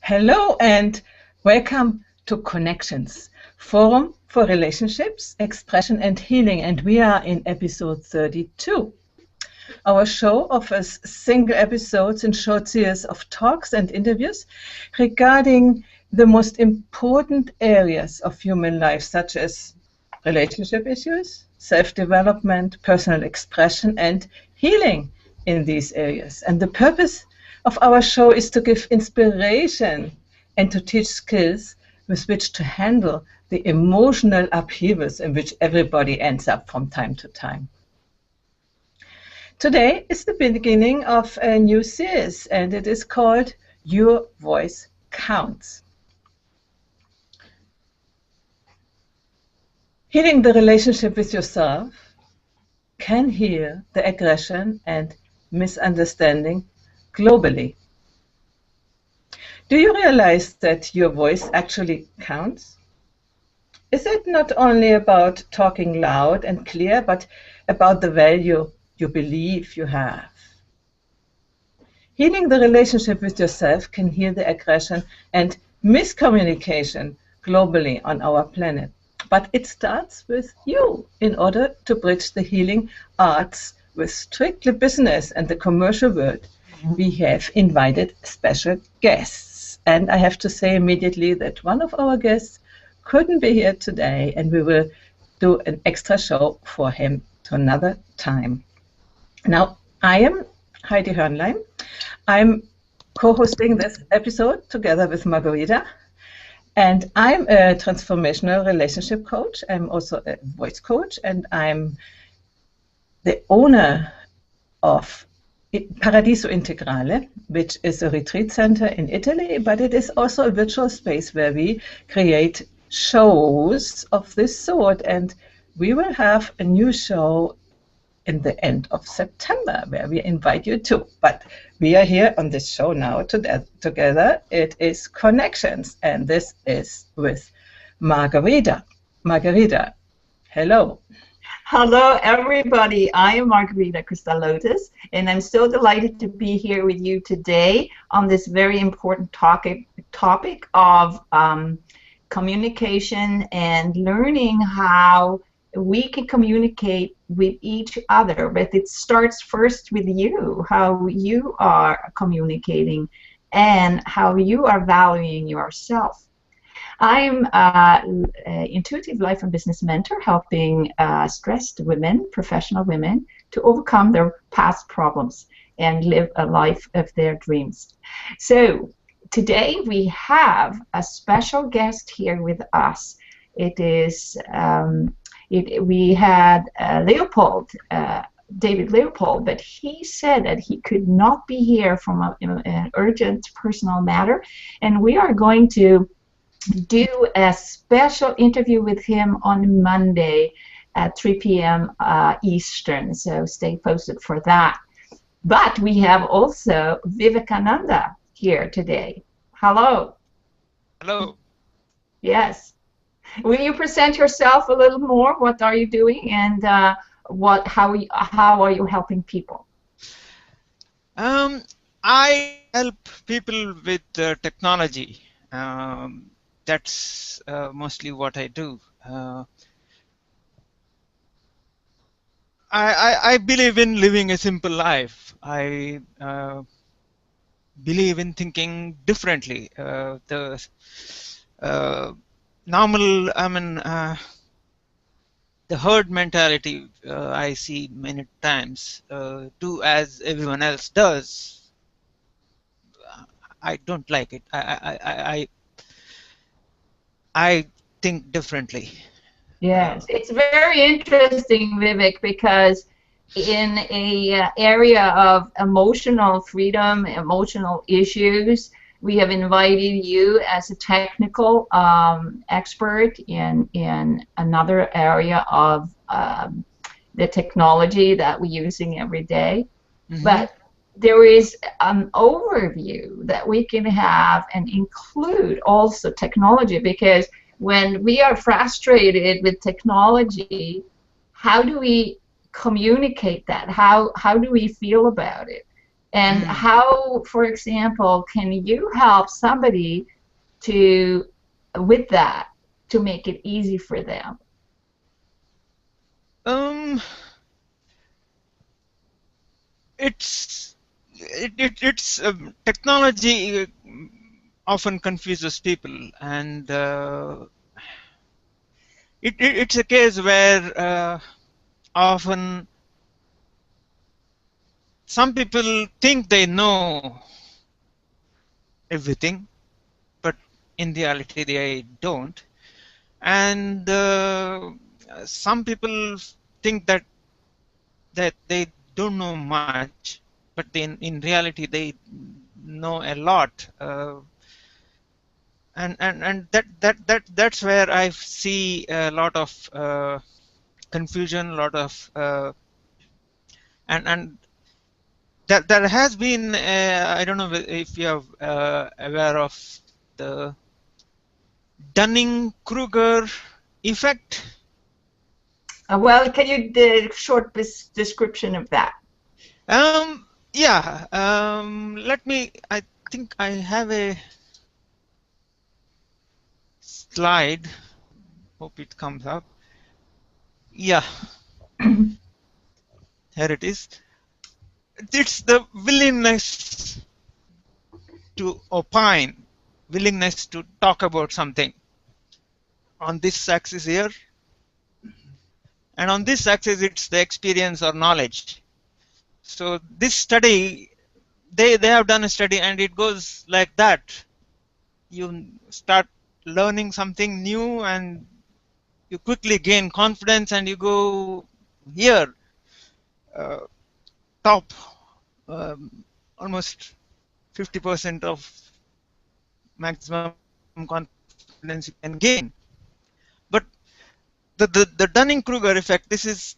Hello and welcome to Connections, Forum for Relationships, Expression and Healing, and we are in episode 32. Our show offers single episodes and short series of talks and interviews regarding the most important areas of human life, such as relationship issues, self-development, personal expression, and healing in these areas. And the purpose of our show is to give inspiration and to teach skills with which to handle the emotional upheavals in which everybody ends up from time to time. Today is the beginning of a new series, and it is called Your Voice Counts. Healing the relationship with yourself can heal the aggression and misunderstanding globally. Do you realize that your voice actually counts? Is it not only about talking loud and clear, but about the value you believe you have? Healing the relationship with yourself can heal the aggression and miscommunication globally on our planet. But it starts with you. In order to bridge the healing arts with strictly business and the commercial world, we have invited special guests. And I have to say immediately that one of our guests couldn't be here today, and we will do an extra show for him to another time. Now, I am Heidi Hörnlein. I'm co-hosting this episode together with Margarita. And I'm a transformational relationship coach. I'm also a voice coach, and I'm the owner of Paradiso Integrale, which is a retreat center in Italy, but it is also a virtual space where we create shows of this sort. And we will have a new show in the end of September, where we invite you to. But we are here on this show now together. It is Connections, and this is with Margarita. Margarita, hello. Hello, everybody. I am Margarita Cristalotis, and I'm so delighted to be here with you today on this very important topic of communication and learning how we can communicate with each other. But it starts first with you, how you are communicating and how you are valuing yourself. I'm an intuitive life and business mentor helping stressed women, professional women, to overcome their past problems and live a life of their dreams. So today we have a special guest here with us. It is we had Leopold, David Leopold, but he said that he could not be here from an urgent personal matter, and we are going to do a special interview with him on Monday at 3 p.m. Eastern, so stay posted for that. But we have also Vivekanada here today. Hello. Hello. Yes. Will you present yourself a little more? What are you doing, and how are you helping people? I help people with technology. That's mostly what I do. I believe in living a simple life. I believe in thinking differently. The herd mentality I see many times. Do as everyone else does. I don't like it. I think differently. Yes, it's very interesting, Vivek, because in a area of emotional freedom, emotional issues, we have invited you as a technical expert in another area of the technology that we're using every day. Mm-hmm. But there is an overview that we can have and include also technology, because when we are frustrated with technology, how do we communicate that? How do we feel about it? And how, for example, can you help somebody to with that to make it easy for them? It's technology often confuses people, and it's a case where often some people think they know everything, but in reality they don't. And some people think that they don't know much, but in reality they know a lot. And that's where I see a lot of confusion, a lot of and there has been I don't know if you're aware of the Dunning-Kruger effect. Well, can you do a short description of that? Yeah. Let me. I think I have a slide. Hope it comes up. Yeah. Here it is. It's the willingness to opine, willingness to talk about something. On this axis here, and on this axis it's the experience or knowledge. So this study, they have done a study, and it goes like that. You start learning something new, and you quickly gain confidence, and you go here, top, almost 50% of maximum confidence you can gain. But the Dunning-Kruger effect, this is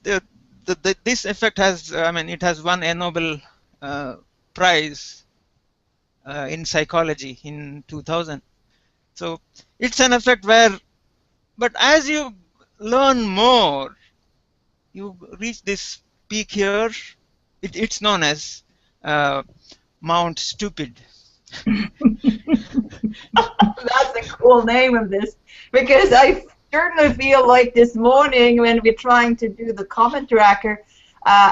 this effect has, I mean, it has won a Nobel Prize in psychology in 2000. So it's an effect where, but as you learn more, you reach this peak here. It's known as Mount Stupid. That's a cool name of this, because I certainly feel like this morning when we're trying to do the comment tracker,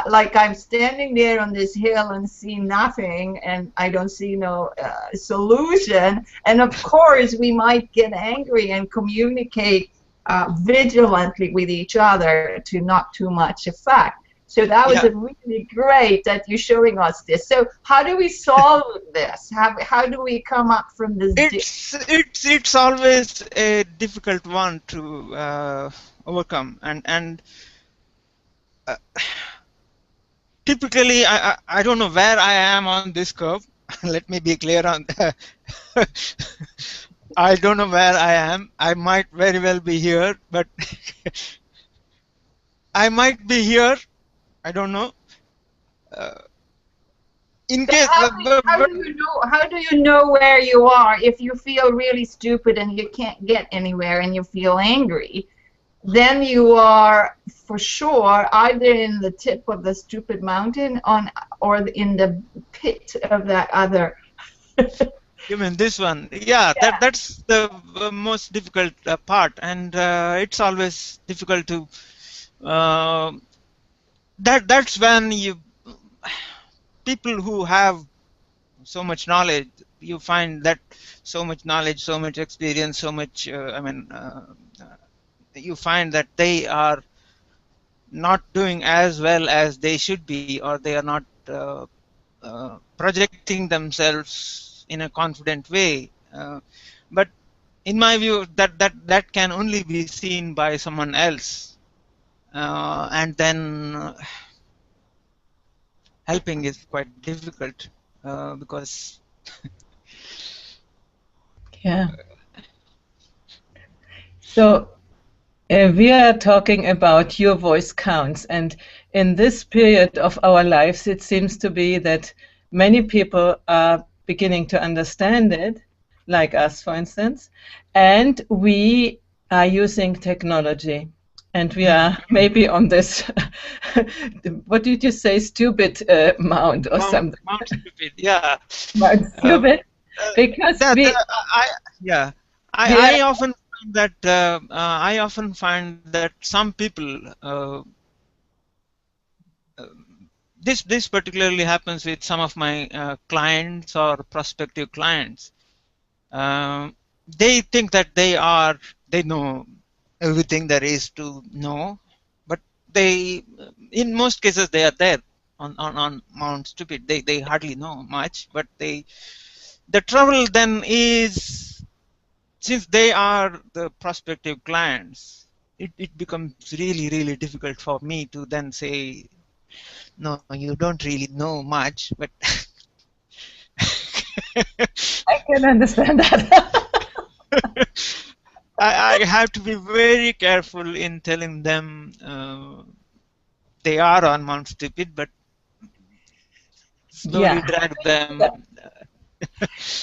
like I'm standing there on this hill and see nothing, and I don't see no solution. And of course, we might get angry and communicate vigilantly with each other to not too much effect. So that was really great that you're showing us this. So how do we solve this? How do we come up from this? It's always a difficult one to overcome, and typically I don't know where I am on this curve. Let me be clear on that. I don't know where I am. I might very well be here, but I might be here. I don't know. In So case, how do you know where you are if you feel really stupid and you can't get anywhere and you feel angry? Then you are for sure either in the tip of the stupid mountain or in the pit of that other. You mean this one? Yeah, that's the most difficult part, and it's always difficult to. That's when people who have so much knowledge, you find that so much knowledge, so much experience, so much. You find that they are not doing as well as they should be, or they are not projecting themselves in a confident way. But in my view, that can only be seen by someone else, and then helping is quite difficult because. Yeah. So we are talking about your voice counts, and in this period of our lives, it seems to be that many people are beginning to understand it, like us, for instance, and we are using technology. And we are maybe on this, what did you say, stupid mount or something? Mount stupid, yeah. Mount stupid, because yeah, we I often find that some people this particularly happens with some of my clients or prospective clients. They think that they know everything there is to know, but in most cases they are there on Mount Stupid. They hardly know much, but the trouble then is, since they are the prospective clients, it becomes really difficult for me to then say, no, you don't really know much, but I can understand that. I have to be very careful in telling them they are on Mount Stupid, but slowly Yeah. drag them.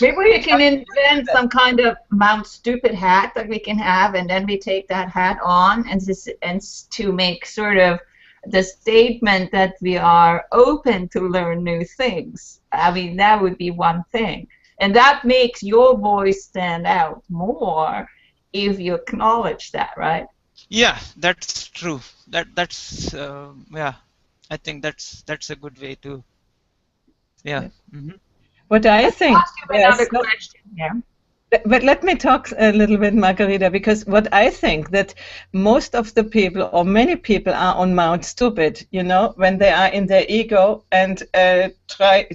Maybe we can invent some kind of Mount Stupid hat that we can have, and then we take that hat on and to make sort of the statement that we are open to learn new things. I mean, that would be one thing. And that makes your voice stand out more if you acknowledge that, right? Yeah, that's true. That's yeah. I think that's a good way to. Yeah. Mm-hmm. What I Let me think, ask you another question here. but let me talk a little bit, Margarita, because what I think that most of the people, or many people, are on Mount Stupid, when they are in their ego and they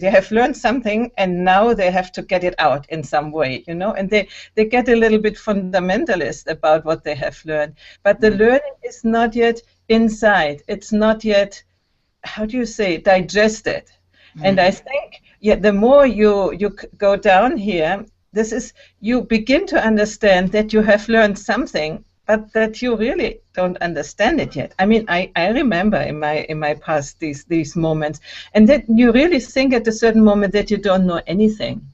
have learned something and now they have to get it out in some way, and they get a little bit fundamentalist about what they have learned. But the learning is not yet inside. It's not yet, how do you say, digested. And I think, the more you go down here, you begin to understand that you have learned something, but that you really don't understand it yet. I mean, I remember in my past these moments, and that you really think at a certain moment that you don't know anything.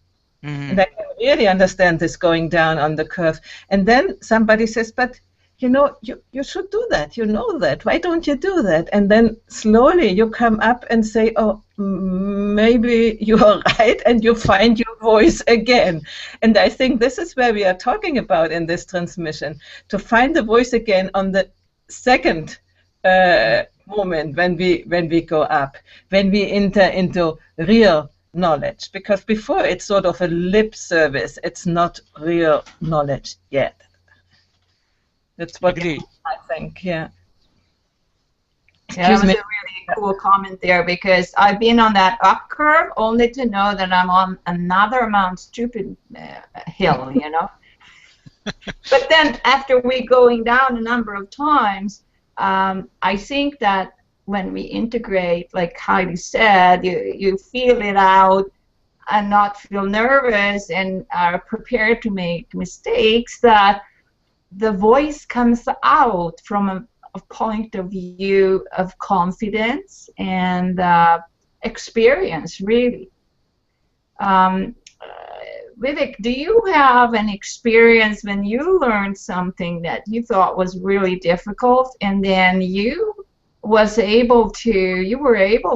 And I can really understand this going down on the curve. And then somebody says, but you should do that. You know that. Why don't you do that? And then slowly you come up and say, oh, maybe you are right, and you find your voice again. And I think this is where we are talking about in this transmission, to find the voice again on the second moment when we go up, when we enter into real knowledge. Because before it's sort of a lip service. It's not real knowledge yet. That's what Agreed. I think, yeah. Yeah, that was a really cool comment there, because I've been on that up curve only to know that I'm on another Mount Stupid hill, But then after we going down a number of times, I think that when we integrate, like Heidi said, you feel it out and not feel nervous and are prepared to make mistakes, that the voice comes out from a point of view of confidence and experience, really. Vivek, do you have an experience when you learned something that you thought was really difficult, and then you were able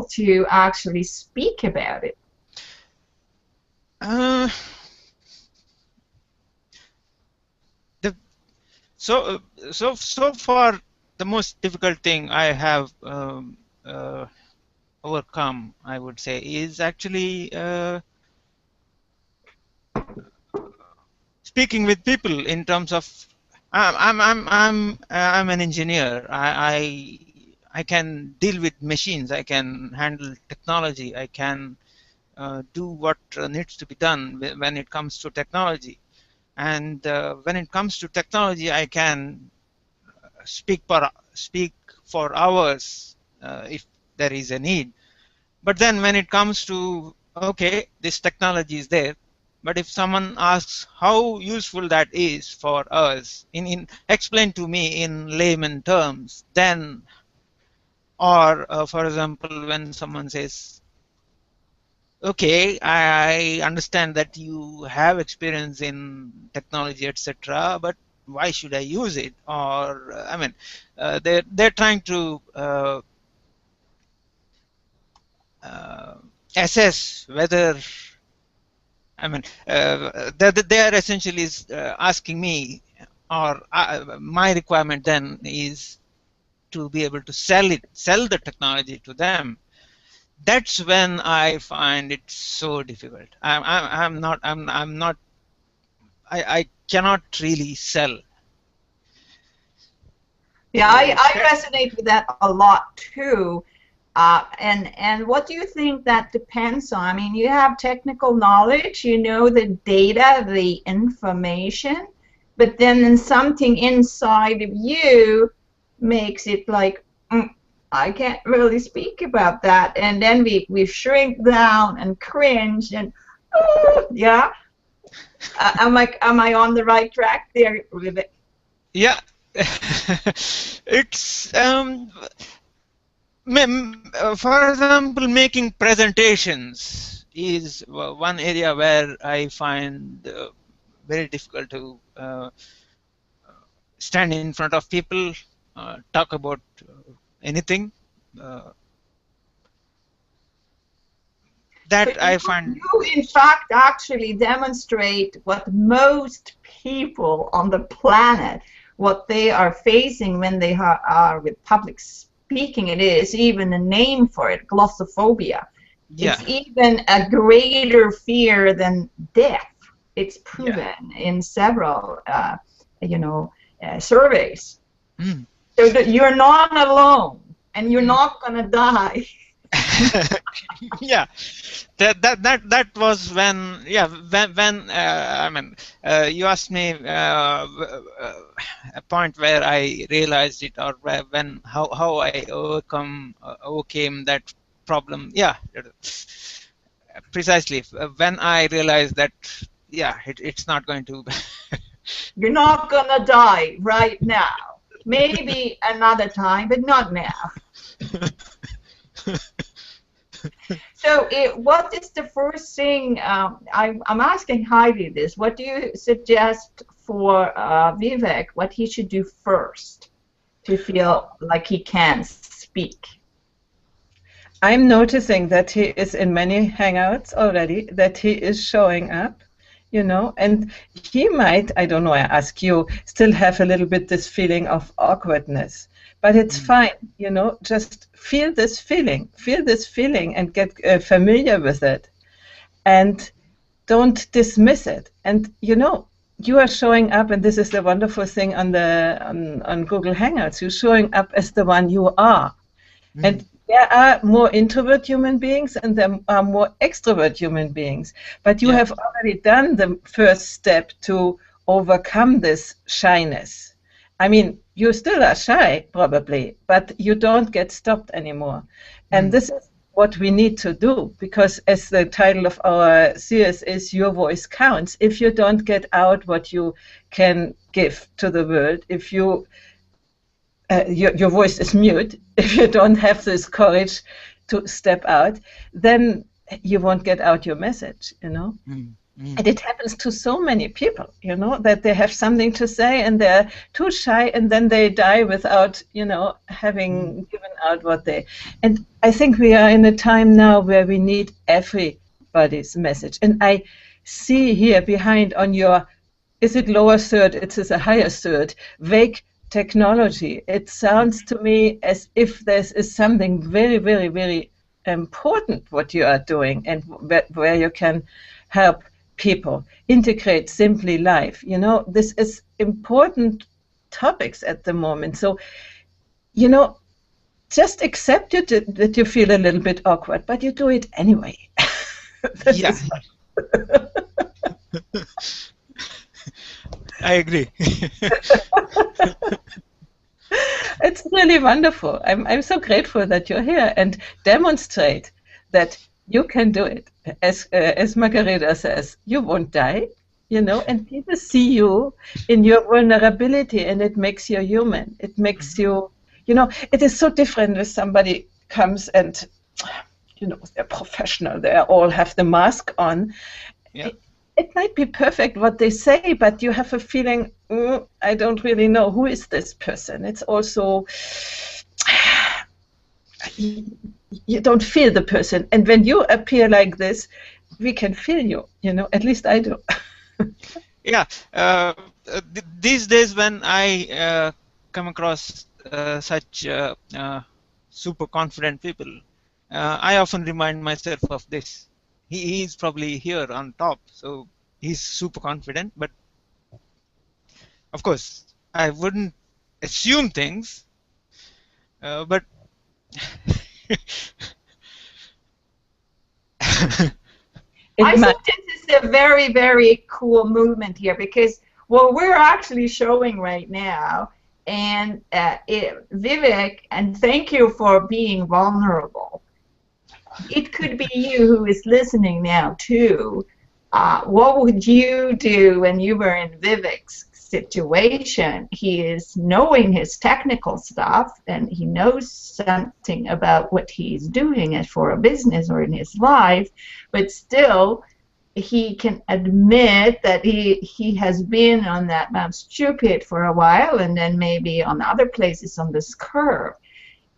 to actually speak about it? So far, the most difficult thing I have overcome, I would say, is actually speaking with people in terms of I'm an engineer. I can deal with machines. I can handle technology. I can do what needs to be done when it comes to technology. And when it comes to technology, I can speak for hours if there is a need. But then when it comes to, okay, this technology is there, but if someone asks how useful that is for us, explain to me in layman terms, then, or for example, when someone says, okay, I understand that you have experience in technology, etc., but why should I use it? Or I mean, they're trying to assess whether, I mean, they are essentially asking me, or my requirement then is to be able to sell the technology to them. That's when I find it so difficult. I cannot really sell. Yeah, I resonate with that a lot too. And what do you think that depends on? I mean, you have technical knowledge, you know the data, the information, but then something inside of you makes it like, I can't really speak about that, and then we shrink down and cringe and yeah. Am I on the right track there, Vivek? Yeah. It's for example, making presentations is one area where I find very difficult to stand in front of people, talk about anything. That But I find. You, in fact, actually demonstrate what most people on the planet, what they are facing when they are with public speaking. It is even a name for it, glossophobia. Yeah. It's even a greater fear than death. It's proven in several, surveys. Mm. So that you're not alone, and you're not gonna die. Yeah, that was when I mean, you asked me a point where I realized it, or how I overcame that problem. Yeah, precisely when I realized that it's not going to. You're not gonna die right now. Maybe another time, but not now. So, what is the first thing? I'm asking Heidi this. What do you suggest for Vivek? What he should do first to feel like he can speak? I'm noticing that he is in many hangouts already, that he is showing up, and he might, I don't know, I ask you, still have a little bit this feeling of awkwardness. But it's fine, just feel this feeling and get familiar with it. And don't dismiss it. And, you are showing up, and this is the wonderful thing on Google Hangouts, you're showing up as the one you are. And there are more introvert human beings and there are more extrovert human beings. But you have already done the first step to overcome this shyness. I mean, you still are shy, probably, but you don't get stopped anymore. And this is what we need to do, because as the title of our series is, Your Voice Counts. If you don't get out what you can give to the world, if you your voice is mute, if you don't have this courage to step out, then you won't get out your message, And it happens to so many people, that they have something to say and they're too shy, and then they die without, having given out what they. And I think we are in a time now where we need everybody's message. And I see here behind on your, is it lower third? It is a higher third. Vague technology. It sounds to me as if this is something very, very, very important what you are doing, and where you can help people integrate simply life. This is important topics at the moment. So, just accept it that you feel a little bit awkward, but you do it anyway. I agree. It's really wonderful. I'm so grateful that you're here and demonstrate that you can do it. As Margareta says, you won't die, and people see you in your vulnerability, and it makes you human. It makes you, it is so different if somebody comes and, they're professional. They all have the mask on. Yeah. it might be perfect what they say, but you have a feeling, I don't really know, who is this person? It's also, you don't feel the person. And when you appear like this, we can feel you, at least I do. Yeah, these days when I come across such super confident people, I often remind myself of this. He's probably here on top, so he's super confident, but of course I wouldn't assume things, but I think this is a very, very cool movement here, because what we're actually showing right now, and Vivek, and thank you for being vulnerable. It could be you who is listening now too. What would you do when you were in Vivek's situation? He is knowing his technical stuff, and he knows something about what he's doing as for a business or in his life, but still he can admit that he has been on that Mount Stupid for a while, and then maybe on other places on this curve.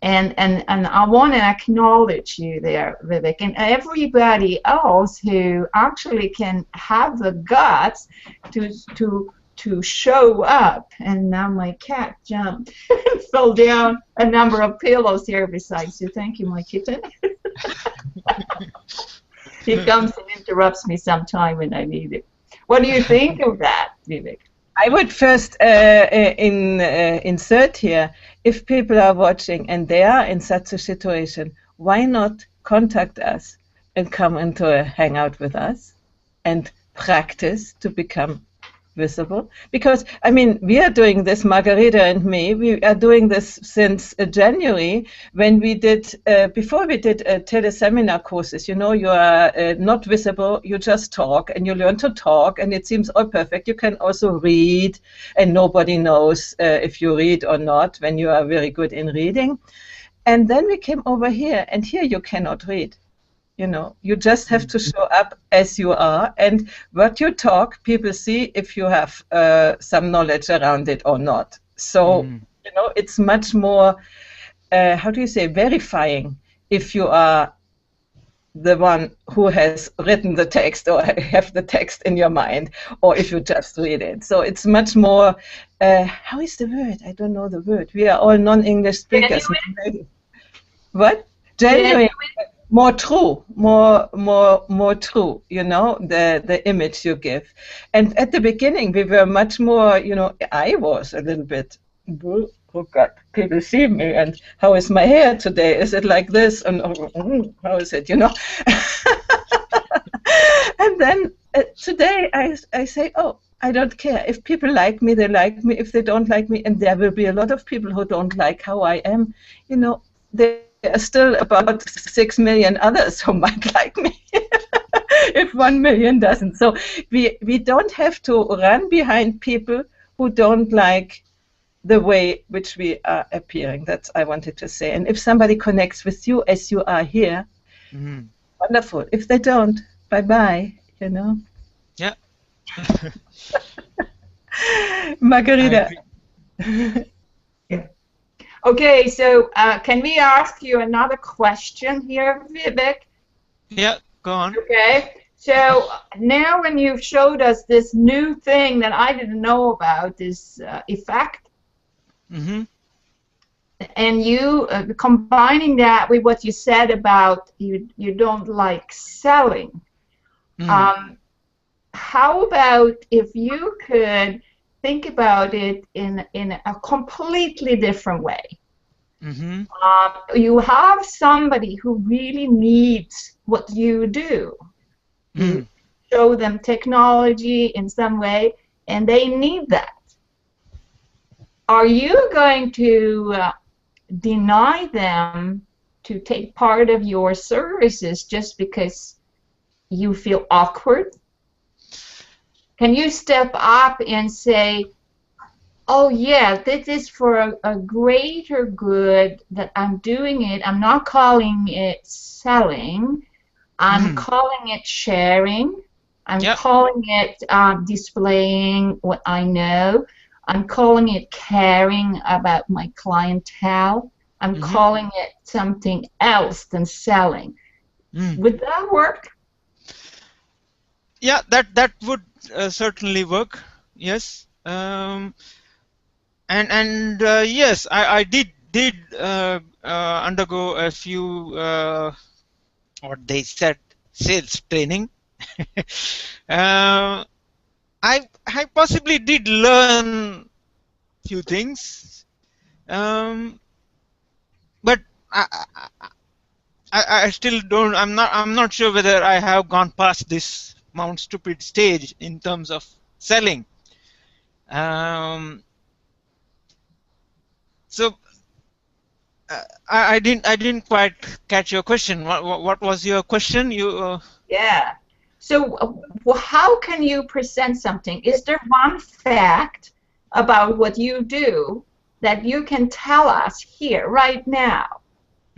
And I want to acknowledge you there, Vivek, and everybody else who actually can have the guts to show up. And now my cat jumped and fell down a number of pillows here besides you. Thank you, my kitten. He comes and interrupts me sometime when I need it. What do you think of that, Vivek? I would first insert here, if people are watching and they are in such a situation, why not contact us and come into a hangout with us and practice to become visible? Because, I mean, we are doing this, Margarita and me, we are doing this since January, when we did, before we did teleseminar courses. You are not visible, you just talk, and you learn to talk, and it seems all perfect. You can also read, and nobody knows if you read or not when you are very good in reading. And then we came over here, and here you cannot read. You just have to show up as you are, and what you talk, people see if you have some knowledge around it or not. So, it's much more, how do you say, verifying if you are the one who has written the text or have the text in your mind, or if you just read it. So it's much more, how is the word? I don't know the word. We are all non-English speakers. What? Genuine. More true, more true, the image you give. And at the beginning, we were much more, I was a little bit, oh God, people see me, and how is my hair today? Is it like this? And how is it, And then today I say, oh, I don't care. If people like me, they like me. If they don't like me, and there will be a lot of people who don't like how I am, there are still about 6 million others who might like me if 1 million doesn't. So we don't have to run behind people who don't like the way which we are appearing. That's I wanted to say. And if somebody connects with you as you are here, wonderful. If they don't, bye-bye, Yeah. Margarita. Yeah. Okay, so can we ask you another question here, Vivek? Yeah, go on. Okay, so now when you've showed us this new thing that I didn't know about, this effect, and you combining that with what you said about you don't like selling, how about if you could think about it in a completely different way? You have somebody who really needs what you do. You show them technology in some way, and they need that. Are you going to deny them to take part of your services just because you feel awkward? Can you step up and say, oh yeah, this is for a greater good that I'm doing it. I'm not calling it selling. I'm calling it sharing. I'm Yeah. calling it displaying what I know. I'm calling it caring about my clientele. I'm Mm-hmm. calling it something else than selling. Would that work? Yeah, that would certainly work. Yes. And yes, I did undergo a few what they said sales training. uh, I possibly did learn few things, but I still don't. I'm not sure whether I have gone past this Mount Stupid stage in terms of selling. So I didn't quite catch your question. What was your question? Yeah. So how can you present something? Is there one fact about what you do that you can tell us here right now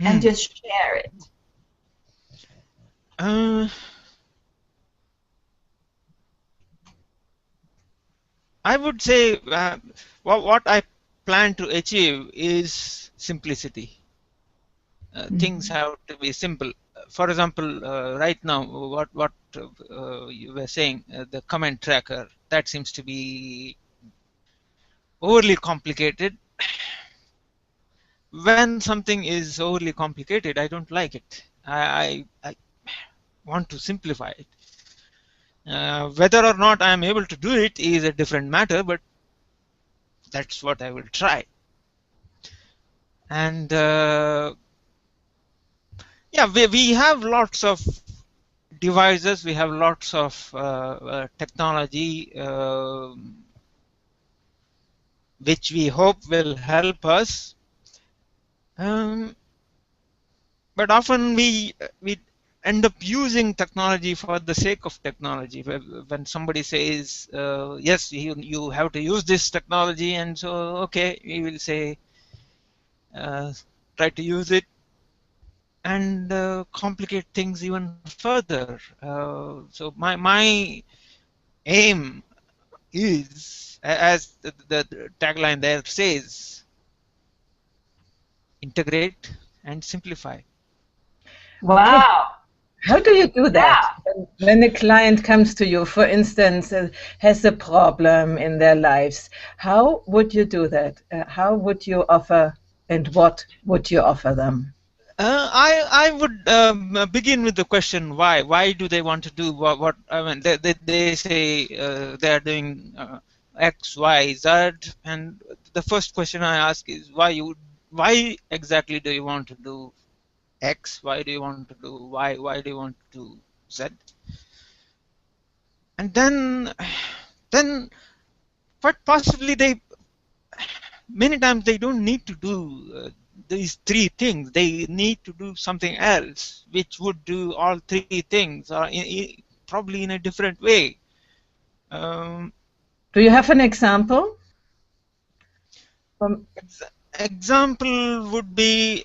and just share it? I would say what I plan to achieve is simplicity. Things have to be simple. For example, right now, what you were saying, the comment tracker, that seems to be overly complicated. When something is overly complicated, I don't like it. I want to simplify it. Whether or not I am able to do it is a different matter, but that's what I will try. And yeah, we have lots of devices, we have lots of technology which we hope will help us, but often we end up using technology for the sake of technology. When somebody says yes, you have to use this technology, and so okay, we will say try to use it and complicate things even further. So my aim is, as the tagline there says, integrate and simplify. Okay. Wow. How do you do that? Yeah. When a client comes to you, for instance, has a problem in their lives, how would you do that? How would you offer, and what would you offer them? I would begin with the question why. Why do they want to do what I mean, they say they are doing X, Y, Z, and the first question I ask is why exactly do you want to do X? Why do you want to do Y? Why do you want to do Z? And then quite possibly many times they don't need to do these three things. They need to do something else which would do all three things, or probably in a different way. Do you have an example? Example would be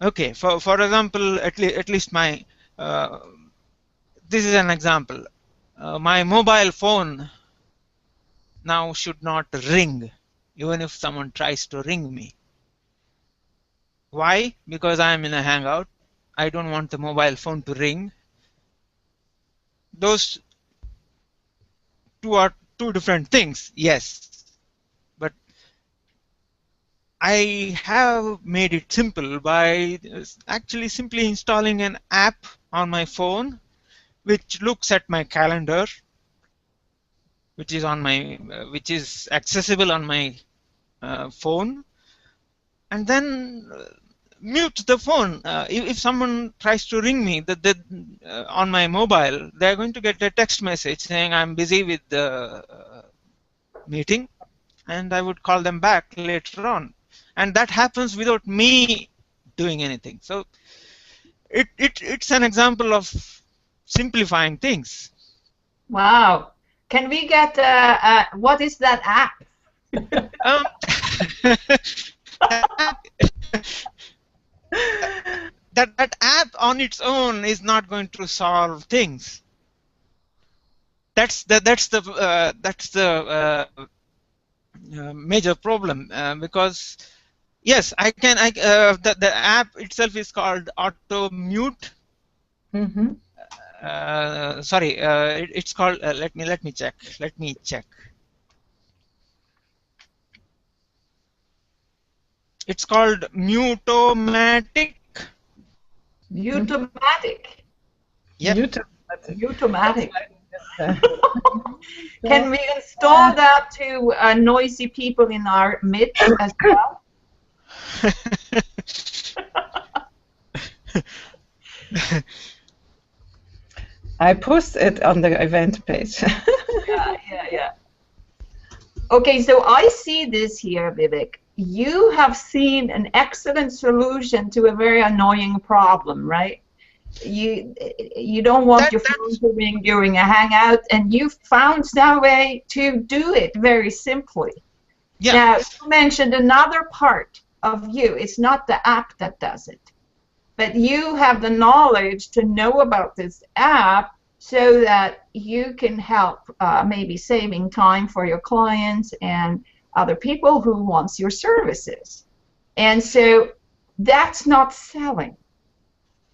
okay. For example, at least my this is an example. My mobile phone now should not ring, even if someone tries to ring me. Why? Because I am in a hangout. I don't want the mobile phone to ring. Those two are two different things, yes. But I have made it simple by actually simply installing an app on my phone which looks at my calendar, which is accessible on my phone, and then mute the phone. If someone tries to ring me on my mobile, they're going to get a text message saying I'm busy with the meeting, and I would call them back later on. And that happens without me doing anything. So it's an example of simplifying things. Wow. Can we get what is that app? that app on its own is not going to solve things. That's the major problem, because yes, the app itself is called auto mute. Mm-hmm. Sorry, it's called. Let me check. Let me check. It's called Mutomatic. Mutomatic. Yep. Mutomatic. Can we install that to noisy people in our midst as well? I post it on the event page. Yeah. Okay, so I see this here, Vivek. You have seen an excellent solution to a very annoying problem, right? You don't want your phone to ring during a hangout, and you found some way to do it very simply. Yeah. Now, you mentioned another part of you. It's not the app that does it, but you have the knowledge to know about this app so that you can help maybe saving time for your clients and other people who wants your services. And so that's not selling.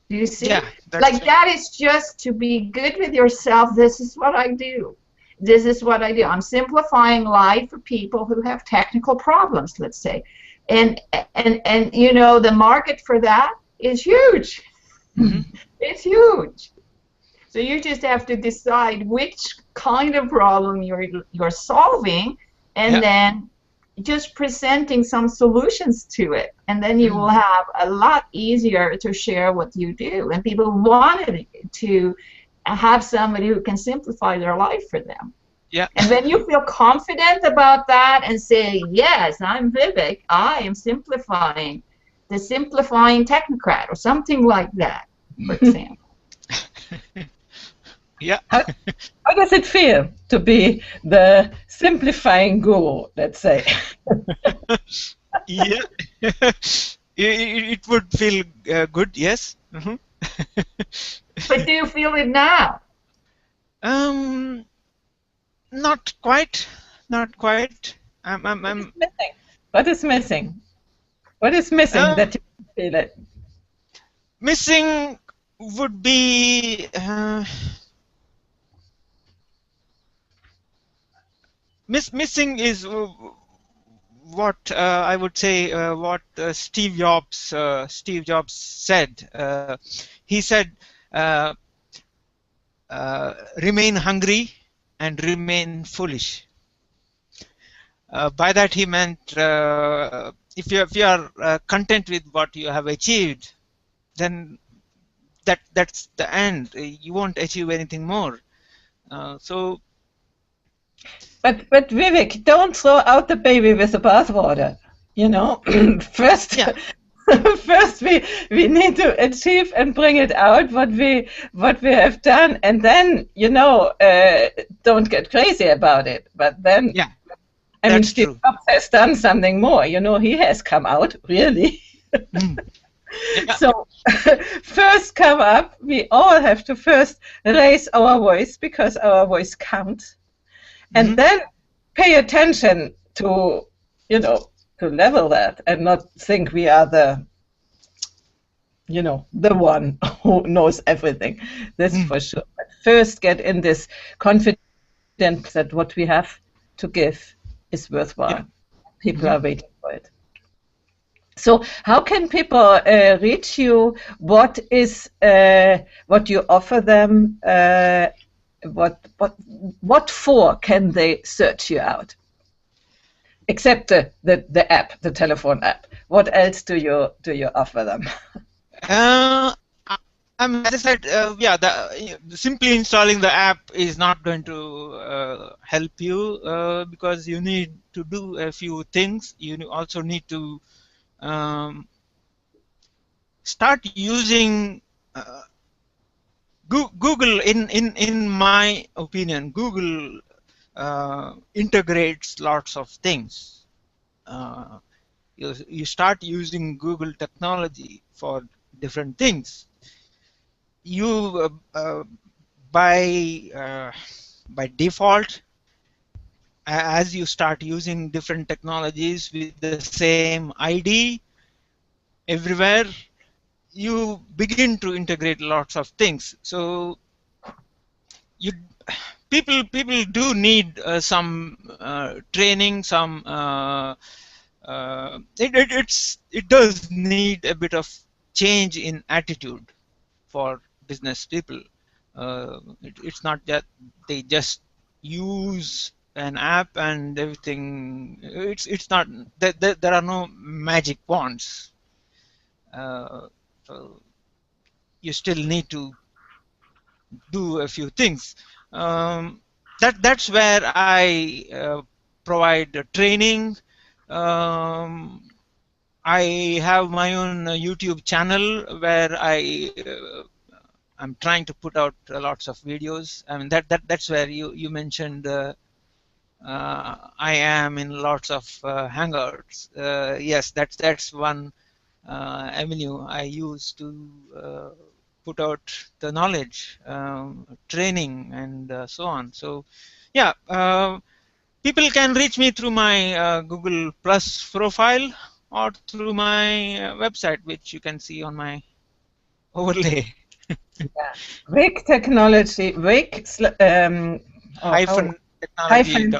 Do you see? Yeah, like that is just to be good with yourself. This is what I do. This is what I do. I'm simplifying life for people who have technical problems, let's say. And you know, the market for that is huge. Mm-hmm. It's huge. So you just have to decide which kind of problem you're solving, and then just presenting some solutions to it, and then you will have a lot easier to share what you do, and people wanted to have somebody who can simplify their life for them. Yeah. And when you feel confident about that and say, yes, I'm Vivek, I am simplifying, the simplifying technocrat or something like that, for example. Yeah. How does it feel to be the simplifying guru, let's say? Yeah. It would feel good, yes. Mm-hmm. But do you feel it now? Not quite. Not quite. I'm What is missing? What is missing that you feel it? Missing would be missing is what I would say what Steve Jobs said. He said, remain hungry and remain foolish. By that he meant if you are content with what you have achieved, then that's the end. You won't achieve anything more. So. But Vivek, don't throw out the baby with the bathwater. You know, first we need to achieve and bring it out what we have done, and then don't get crazy about it. But then, I mean, Steve Jobs has done something more. You know, he has come out really. So first come up. We all have to first raise our voice because our voice counts. And then pay attention to, to level that and not think we are the one who knows everything. That's for sure. But first get in this confidence that what we have to give is worthwhile. People are waiting for it. So how can people reach you? What is what you offer them? What for can they search you out? Except the app, the telephone app. What else do you offer them? As I said, simply installing the app is not going to help you because you need to do a few things. You also need to start using Google. In my opinion, Google integrates lots of things. You start using Google technology for different things. You by default, as you start using different technologies with the same ID everywhere, you begin to integrate lots of things. So you people do need some training, some it does need a bit of change in attitude for business people. It's not that they just use an app and everything. It's not that there are no magic wands. So you still need to do a few things. That's where I provide training. I have my own YouTube channel where I'm trying to put out lots of videos. I mean that's where you mentioned I am in lots of hangouts. Yes, that's one avenue I use to put out the knowledge, training, and so on. So, yeah, people can reach me through my Google Plus profile or through my website, which you can see on my overlay. Yeah. Vic Technology, Vic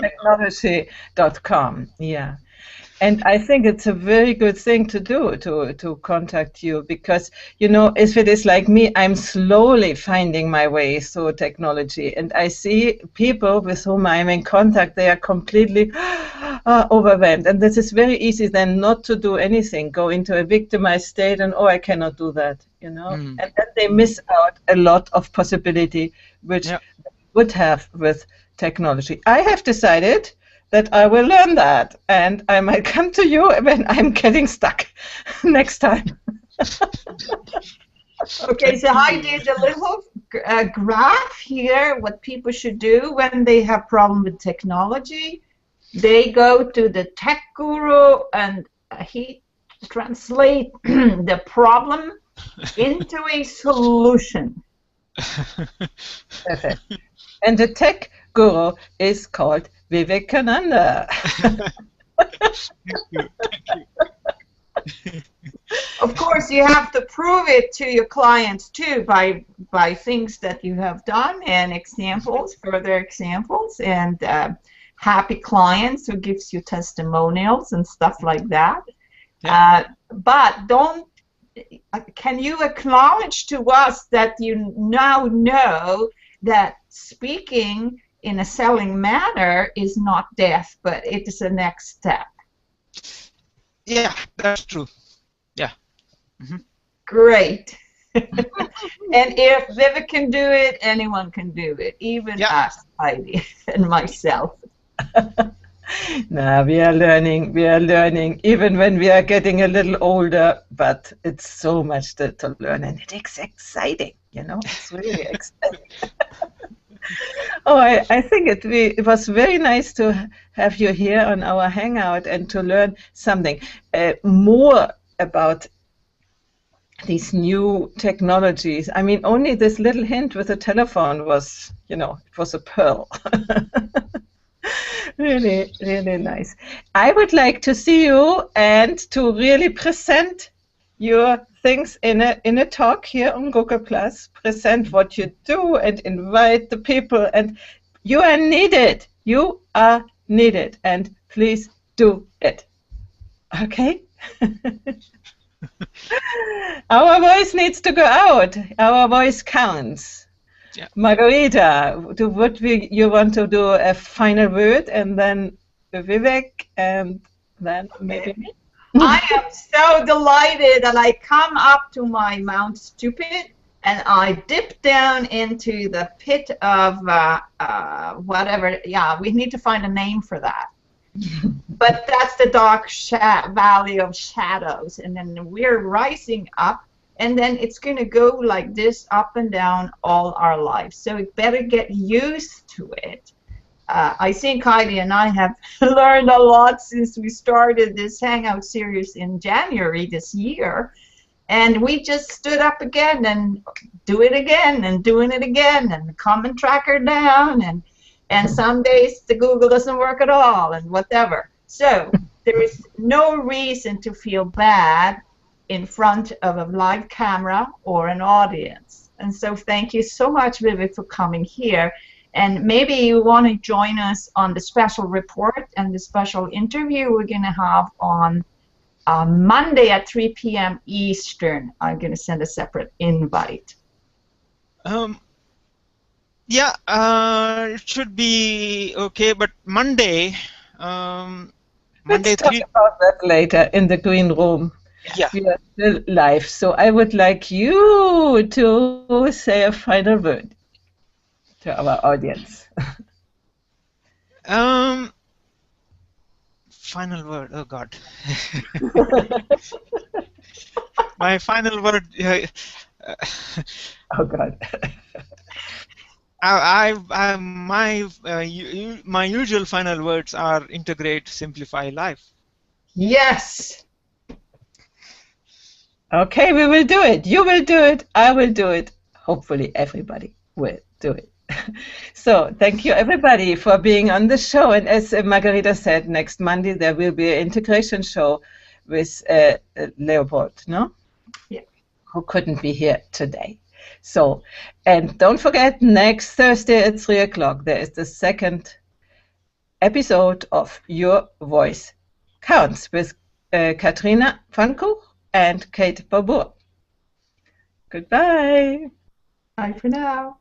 technology.com. Yeah. And I think it's a very good thing to do, to contact you, because, you know, if it is like me, I'm slowly finding my way through technology, and I see people with whom I'm in contact, they are completely overwhelmed, and this is very easy then not to do anything, go into a victimized state, and I cannot do that, you know, and then they miss out a lot of possibility which they would have with technology. I have decided that I will learn that, and I might come to you when I'm getting stuck next time. Okay, so I did a little graph here, what people should do when they have problem with technology. They go to the tech guru, and he translates the problem into a solution. Perfect. And the tech guru is called Vivekanada. Of course, you have to prove it to your clients too by things that you have done and examples, further examples, and happy clients who gives you testimonials and stuff like that. Yeah. But can you acknowledge to us that you now know that speaking in a selling manner is not death, but it is the next step? Yeah, that's true. Yeah. Great. And if Vivek can do it, anyone can do it, even us, Heidi, and myself. No, we are learning, even when we are getting a little older, but it's so much to learn, and it's exciting, you know, it's really exciting. I think it was very nice to have you here on our hangout and to learn something more about these new technologies. I mean, only this little hint with the telephone was, you know, it was a pearl. Really, really nice. I would like to see you and to really present your things in a talk here on Google Plus. Present what you do and invite the people. And you are needed. You are needed. And please do it. Okay? Our voice needs to go out. Our voice counts. Yeah. Margarita, you want to do a final word, and then Vivek, and then maybe me? I am so delighted that I come up to my Mount Stupid, and I dip down into the pit of whatever. Yeah, we need to find a name for that. But that's the dark valley of shadows, and then we're rising up. And then it's going to go like this up and down all our lives. So we better get used to it. I think Heidi and I have learned a lot since we started this Hangout series in January this year. And we just stood up again and do it again and doing it again and common tracker down, and some days the Google doesn't work at all and whatever. So there is no reason to feel bad in front of a live camera or an audience. And so thank you so much, Vivek, for coming here. And maybe you want to join us on the special report and the special interview we're going to have on Monday at 3 p.m. Eastern. I'm going to send a separate invite. Yeah, it should be okay, but Monday, Monday Let's talk 3. about that later in the green room. Yeah. We are still live, so I would like you to say a final word to our audience. Final word. Oh God. My final word. Oh God. My usual final words are integrate, simplify life. Yes. Okay, we will do it. You will do it. I will do it. Hopefully, everybody will do it. So, thank you, everybody, for being on the show. And as Margarita said, next Monday there will be an integration show with Leopold, no? Yeah. Who couldn't be here today. So, and don't forget, next Thursday at 3 o'clock, there is the second episode of Your Voice Counts with Katrina Pfannkuch and Kate Babur. Goodbye. Bye for now.